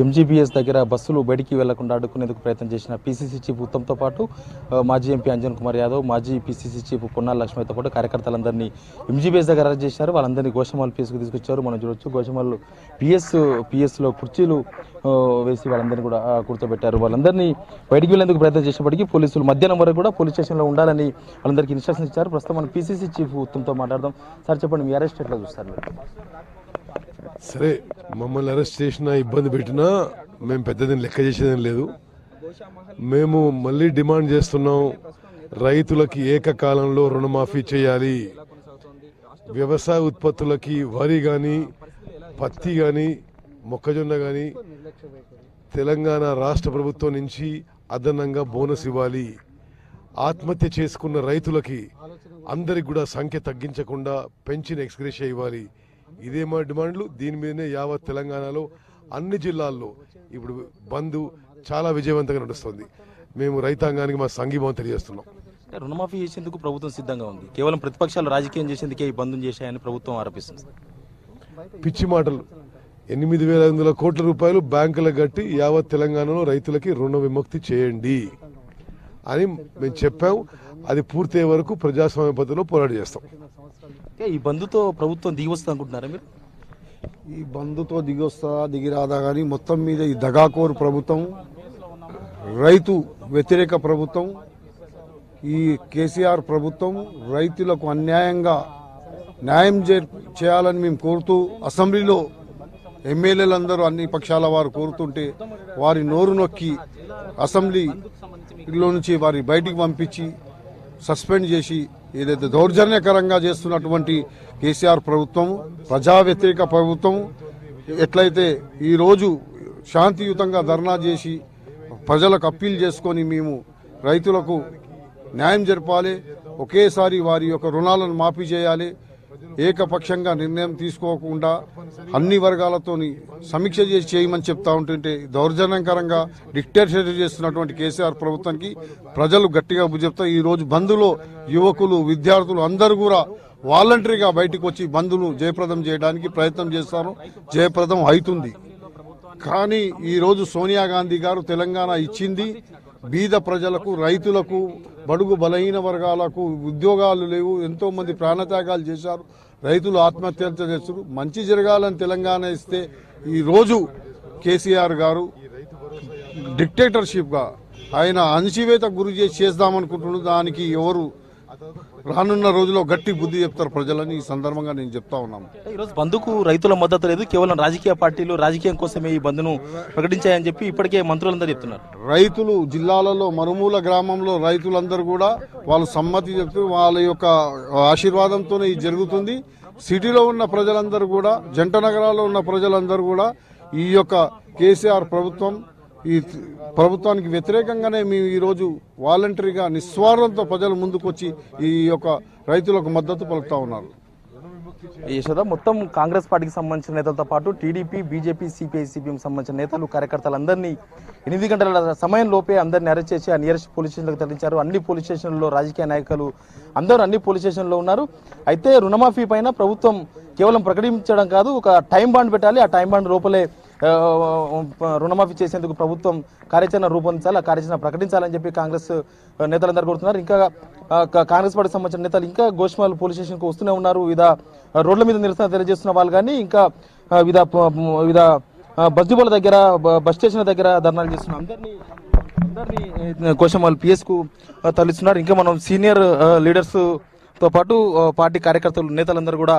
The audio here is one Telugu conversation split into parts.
ఎంజీబీఎస్ దగ్గర బస్సులు బయటికి వెళ్లకుండా అడ్డుకునేందుకు ప్రయత్నం చేసిన పీసీసీ చీఫ్ ఉత్తమ్తో పాటు మాజీ ఎంపీ అంజన్ కుమార్ యాదవ్, మాజీ పీసీసీ చీఫ్ పొన్నాల లక్ష్మయ్తో పాటు కార్యకర్తలందరినీ ఎంజీబీఎస్ దగ్గర అరెస్ట్ చేశారు. వాళ్ళందరినీ గోషమాల్ పిఎస్కు తీసుకొచ్చారు. మనం చూడొచ్చు గోషమాల్ పిఎస్లో కుర్చీలు వేసి వాళ్ళందరినీ కూడా కూర్చోబెట్టారు. వాళ్ళందరినీ బయటికి వెళ్లేందుకు ప్రయత్నం చేసేప్పటికీ పోలీసులు మధ్యాహ్నం వరకు కూడా పోలీస్ స్టేషన్లో ఉండాలని వాళ్ళందరికీ ఇన్స్ట్రక్షన్స్ ఇచ్చారు. ప్రస్తుతం మనం పీసీసీ చీఫ్ ఉత్తమ్తో మాట్లాడదాం. సార్ చెప్పండి, మీ అరెస్ట్ ఎట్లా చూస్తారు? సరే, మమ్మల్ని అరెస్ట్ చేసినా ఇబ్బంది పెట్టినా మేము పెద్దదిని లెక్క చేసేదేం లేదు. మేము మళ్ళీ డిమాండ్ చేస్తున్నాం, రైతులకి ఏకకాలంలో రుణమాఫీ చేయాలి. వ్యవసాయ ఉత్పత్తులకి వరి కానీ, పత్తి కానీ, మొక్కజొన్న కానీ తెలంగాణ రాష్ట్ర ప్రభుత్వం నుంచి అదనంగా బోనస్ ఇవ్వాలి. ఆత్మహత్య చేసుకున్న రైతులకి అందరికి కూడా సంఖ్య తగ్గించకుండా పెన్షన్ ఎక్స్గ్రేషియా ఇవ్వాలి. ఇదే మా డిమాండ్లు. దీని మీదనే యావత్ తెలంగాణలో అన్ని జిల్లాల్లో ఇప్పుడు బంద్ చాలా విజయవంతంగా నడుస్తుంది. మేము రైతాంగానికి మా సంఘీభావం తెలియజేస్తున్నాం. రుణమాఫీ చేసేందుకు ప్రభుత్వం సిద్ధంగా ఉంది, కేవలం ప్రతిపక్షాలు రాజకీయం చేసేందుకే ఈ బంద్ చేశాయని ప్రభుత్వం ఆరోపిస్తుంది. పిచ్చి మాటలు. 8,500 కోట్ల రూపాయలు బ్యాంకులకు కట్టి యావత్ తెలంగాణలో రైతులకి రుణ విముక్తి చేయండి అని మేము చెప్పాం. అది పూర్తయ్యే వరకు ప్రజాస్వామ్య పద్ధతిలో పోరాటం చేస్తాం. ఈ బంద్తో ప్రభుత్వం దిగి వస్తుంది అనుకుంటున్నారా మీరు? ఈ బంద్తో దిగిరాదా కానీ మొత్తం మీద ఈ దగాకోరు ప్రభుత్వం, రైతు వ్యతిరేక ప్రభుత్వం, ఈ కేసీఆర్ ప్రభుత్వం రైతులకు అన్యాయంగా న్యాయం చేయాలని మేము కోరుతూ అసెంబ్లీలో ఎమ్మెల్యేలందరూ అన్ని పక్షాల వారు కోరుతుంటే వారి నోరు నొక్కి అసెంబ్లీలో నుంచి వారి బయటికి పంపించి సస్పెండ్ చేసి ఏదైతే దౌర్జన్యకరంగా చేస్తున్నటువంటి కేసీఆర్ ప్రభుత్వం, ప్రజా వ్యతిరేక ప్రభుత్వం ఎట్లయితే ఈరోజు శాంతియుతంగా ధర్నా చేసి ప్రజలకు అప్పీల్ చేసుకొని మేము రైతులకు న్యాయం జరపాలి, ఒకేసారి వారి యొక్క రుణాలను మాఫీ చేయాలి, ఏకపక్షంగా నిర్ణయం తీసుకోకుండా అన్ని వర్గాలతోని సమీక్ష చేసి చేయమని చెప్తా ఉంటుంటే దౌర్జన్యకరంగా డిక్టేటర్షిప్ చేస్తున్నటువంటి కేసీఆర్ ప్రభుత్వానికి ప్రజలు గట్టిగా చెప్తారు. ఈ రోజు బంద్లో యువకులు, విద్యార్థులు అందరూ కూడా వాలంటరీగా బయటకు వచ్చి బంద్ను జయప్రదం చేయడానికి ప్రయత్నం చేస్తారు. జయప్రదం అవుతుంది. కానీ ఈరోజు సోనియా గాంధీ గారు తెలంగాణ ఇచ్చింది బీద ప్రజలకు, రైతులకు, బడుగు బలహీన వర్గాలకు ఉద్యోగాలు లేవు, ఎంతో మంది ప్రాణత్యాగాలు చేశారు, రైతులు ఆత్మహత్యలు చేస్తారు. మంచి జరగాలని తెలంగాణ ఇస్తే ఈరోజు కేసీఆర్ గారు డిక్టేటర్షిప్గా ఆయన అణచివేతకు గురి చేద్దామనుకుంటున్నారు. దానికి ఎవరు రానున్న రోజుల్లో గట్టి బుద్ధి చెప్తారు ప్రజలని ఈ సందర్భంగా నేను చెప్తా ఉన్నాను. ఈరోజు బంద్కు రైతుల మద్దతు లేదు, కేవలం రాజకీయ పార్టీలు రాజకీయం కోసమే ఈ బంద్ను ప్రకటించాయని చెప్పి ఇప్పటికే మంత్రులందరూ చెప్తున్నారు. రైతులు జిల్లాలలో మరుమూల గ్రామంలో రైతులందరూ కూడా వాళ్ళు సమ్మతి చెప్తూ వాళ్ళ యొక్క ఆశీర్వాదంతోనే ఇది జరుగుతుంది. సిటీలో ఉన్న ప్రజలందరూ కూడా, జంట నగరాల్లో ఉన్న ప్రజలందరూ కూడా ఈ యొక్క కేసీఆర్ ప్రభుత్వం, ఈ ప్రభుత్వానికి వ్యతిరేకంగానే మేము ఈరోజు వాలంటరీగా నిస్వార్థంతో ప్రజలు ముందుకొచ్చి ఈ యొక్క రైతులకు మద్దతు పలుకుతా ఉన్నారు. యశోద, మొత్తం కాంగ్రెస్ పార్టీకి సంబంధించిన నేతలతో పాటు టీడీపీ, బీజేపీ, సిపిఐ, సిపిఎం సంబంధించిన నేతలు, కార్యకర్తలందరినీ 8 గంటల సమయం లోపే అందరినీ అరెస్ట్ చేసి ఆ నియరెస్ట్ పోలీస్ స్టేషన్లకు తరలించారు. అన్ని పోలీస్ స్టేషన్లలో రాజకీయ నాయకులు అందరూ అన్ని పోలీస్ స్టేషన్లో ఉన్నారు. అయితే రుణమాఫీ పైన ప్రభుత్వం కేవలం ప్రకటించడం కాదు, ఒక టైం బాండ్ పెట్టాలి. ఆ టైం బాండ్ లోపలే రుణమాఫీ చేసేందుకు ప్రభుత్వం కార్యాచరణ రూపొందించాలి, ఆ కార్యాచరణ ప్రకటించాలని చెప్పి కాంగ్రెస్ నేతలందరూ కోరుతున్నారు. ఇంకా కాంగ్రెస్ పార్టీకి సంబంధించిన నేతలు ఇంకా గోష్మాల్ పోలీస్ స్టేషన్కు వస్తూనే ఉన్నారు. రోడ్ల మీద నిరసన తెలియజేస్తున్న వాళ్ళు కానీ ఇంకా వివిధ బస్ డిపోల దగ్గర, బస్ స్టేషన్ దగ్గర ధర్నాలు చేస్తున్న అందరినీ గోషమాల్ పిఎస్కు తరలిస్తున్నారు. ఇంకా మనం సీనియర్ లీడర్స్ తో పాటు పార్టీ కార్యకర్తలు, నేతలందరూ కూడా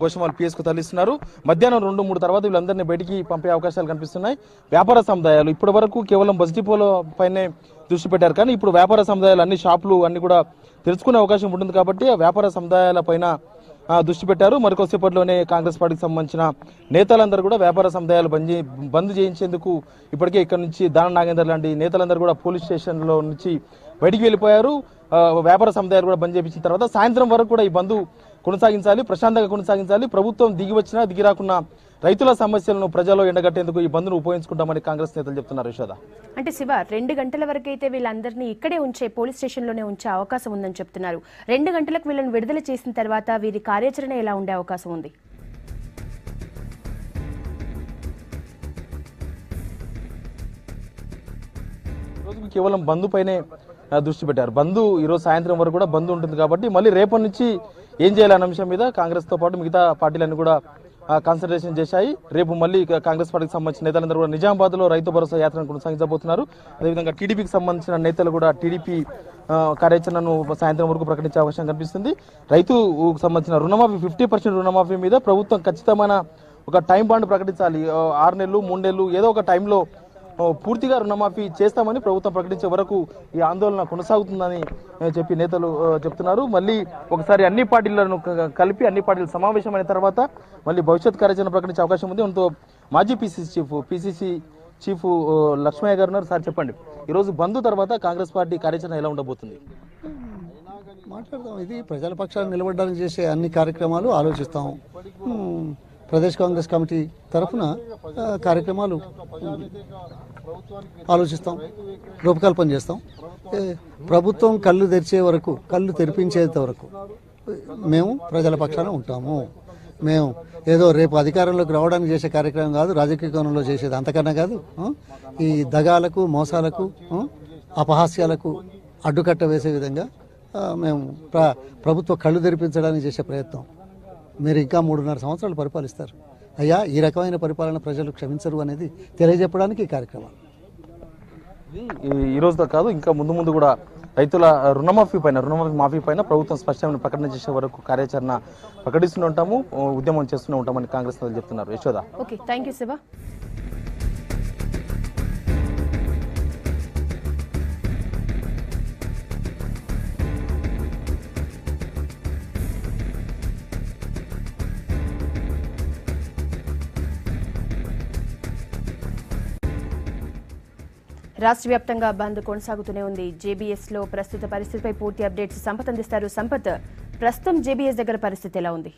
గోషమాల్ పిఎస్కు తరలిస్తున్నారు. మధ్యాహ్నం 2-3 తర్వాత వీళ్ళందరినీ బయటికి పంపే అవకాశాలు కనిపిస్తున్నాయి. వ్యాపార సముదాయాలు ఇప్పటి వరకు కేవలం బస్ డిపోల పైనే దృష్టి పెట్టారు, కానీ ఇప్పుడు వ్యాపార సముదాయాలు, అన్ని షాపులు అన్ని కూడా తెరుచుకునే అవకాశం ఉంటుంది కాబట్టి ఆ వ్యాపార సముదాయాల పైన దృష్టి పెట్టారు. మరికొద్దిసేపట్లోనే కాంగ్రెస్ పార్టీకి సంబంధించిన నేతలందరూ కూడా వ్యాపార సముదాయాలు బంద్ చేయించేందుకు ఇప్పటికే ఇక్కడ నుంచి దాన నాగేందర్ లాంటి నేతలందరూ కూడా పోలీస్ స్టేషన్లో నుంచి బయటికి వెళ్ళిపోయారు. వ్యాపార సముదాయాలు కూడా బంద్ చేయించిన తర్వాత సాయంత్రం వరకు కూడా ఈ బంద్ కొనసాగించాలి, ప్రశాంతంగా కొనసాగించాలి. ప్రభుత్వం దిగి వచ్చినా దిగి రాకున్నా రైతుల సమస్యలను ప్రజల్లో ఎండగట్టేందుకు ఈ బంద్ను ఉపయోగించుకుంటామని కాంగ్రెస్ నేతలు చెప్తున్నారు. యశోద, అంటే శివ 2 గంటల వరకు అయితే వీళ్ళందరినీ ఇక్కడే ఉంచే, పోలీస్ స్టేషన్లోనే ఉంచే అవకాశం ఉందని చెప్తున్నారు. 2 గంటలకు వీళ్ళని విడుదల చేసిన తర్వాత వీరి కార్యాచరణ ఎలా ఉండే అవకాశం ఉంది? రోజుకి కేవలం బంద్ పైనే దృష్టి పెట్టారు. బంద్ ఈరోజు సాయంత్రం వరకు కూడా బంద్ ఉంటుంది కాబట్టి మళ్ళీ రేపటి నుంచి ఏం చేయాలనే అంశం మీద కాంగ్రెస్తో పాటు మిగతా పార్టీలన్నీ కూడా కాన్సన్ట్రేషన్ చేశాయి. రేపు మళ్ళీ కాంగ్రెస్ పార్టీకి సంబంధించిన నేతలందరూ కూడా నిజామాబాద్లో రైతు భరోసా యాత్రను కొనసాగించబోతున్నారు. అదేవిధంగా టీడీపీకి సంబంధించిన నేతలు కూడా టీడీపీ కార్యాచరణను సాయంత్రం వరకు ప్రకటించే అవకాశం కనిపిస్తుంది. రైతుకు సంబంధించిన రుణమాఫీ 50% రుణమాఫీ మీద ప్రభుత్వం ఖచ్చితమైన ఒక టైం బాండ్ ప్రకటించాలి. 6 నెలలు 3 నెలలు ఏదో ఒక టైంలో పూర్తిగా రుణమాఫీ చేస్తామని ప్రభుత్వం ప్రకటించే వరకు ఈ ఆందోళన కొనసాగుతుందని చెప్పి నేతలు చెప్తున్నారు. మళ్ళీ ఒకసారి అన్ని పార్టీలను కలిపి అన్ని పార్టీలు సమావేశమైన తర్వాత మళ్ళీ భవిష్యత్ కార్యాచరణ ప్రకటించే అవకాశం ఉంది. దాంతో మాజీ పిసిసి చీఫ్ లక్ష్మయ్య గారు ఉన్నారు. సార్ చెప్పండి, ఈరోజు బంద్ తర్వాత కాంగ్రెస్ పార్టీ కార్యాచరణ ఎలా ఉండబోతుంది? మాట్లాడదాం. ఇది ప్రజల పక్షాన్ని నిలబడడానికి చేసే అన్ని కార్యక్రమాలు ఆలోచిస్తాం. ప్రదేశ్ కాంగ్రెస్ కమిటీ తరఫున కార్యక్రమాలు ఆలోచిస్తాం, రూపకల్పన చేస్తాం. ప్రభుత్వం కళ్ళు తెరిచే వరకు, కళ్ళు తెరిపించేంత వరకు మేము ప్రజల పక్షాన ఉంటాము. మేము ఏదో రేపు అధికారంలోకి రావడానికి చేసే కార్యక్రమం కాదు, రాజకీయ కోణంలో చేసేది అంతకన్నా కాదు. ఈ దగాలకు, మోసాలకు, అపహాస్యాలకు అడ్డుకట్ట వేసే విధంగా మేము ప్రభుత్వ కళ్ళు తెరిపించడానికి చేసే ప్రయత్నం. మీరు ఇంకా 3.5 సంవత్సరాలు పరిపాలిస్తారు అయ్యా, ఈ రకమైన పరిపాలన ప్రజలు క్షమించరు అనేది తెలియజెప్పడానికి ఈ కార్యక్రమాలు. ఈ రోజుతో కాదు, ఇంకా ముందు కూడా రైతుల రుణమాఫీ మాఫీ పైన ప్రభుత్వం స్పష్టమైన ప్రకటన చేసే వరకు కార్యాచరణ ప్రకటిస్తూనే ఉంటాము, ఉద్యమం చేస్తూనే ఉంటామని కాంగ్రెస్ నేతలు చెప్తున్నారు. Yashoda. Okay, thank you Shiva. రాష్ట్ర వ్యాప్తంగా బంద్ కొనసాగుతూనే ఉంది. జేబీఎస్ లో ప్రస్తుత పరిస్థితిపై పూర్తి అప్డేట్స్ సంపత్ అందిస్తారు. సంపత్, ప్రస్తుతం జేబీఎస్ దగ్గర పరిస్థితి ఎలా ఉంది?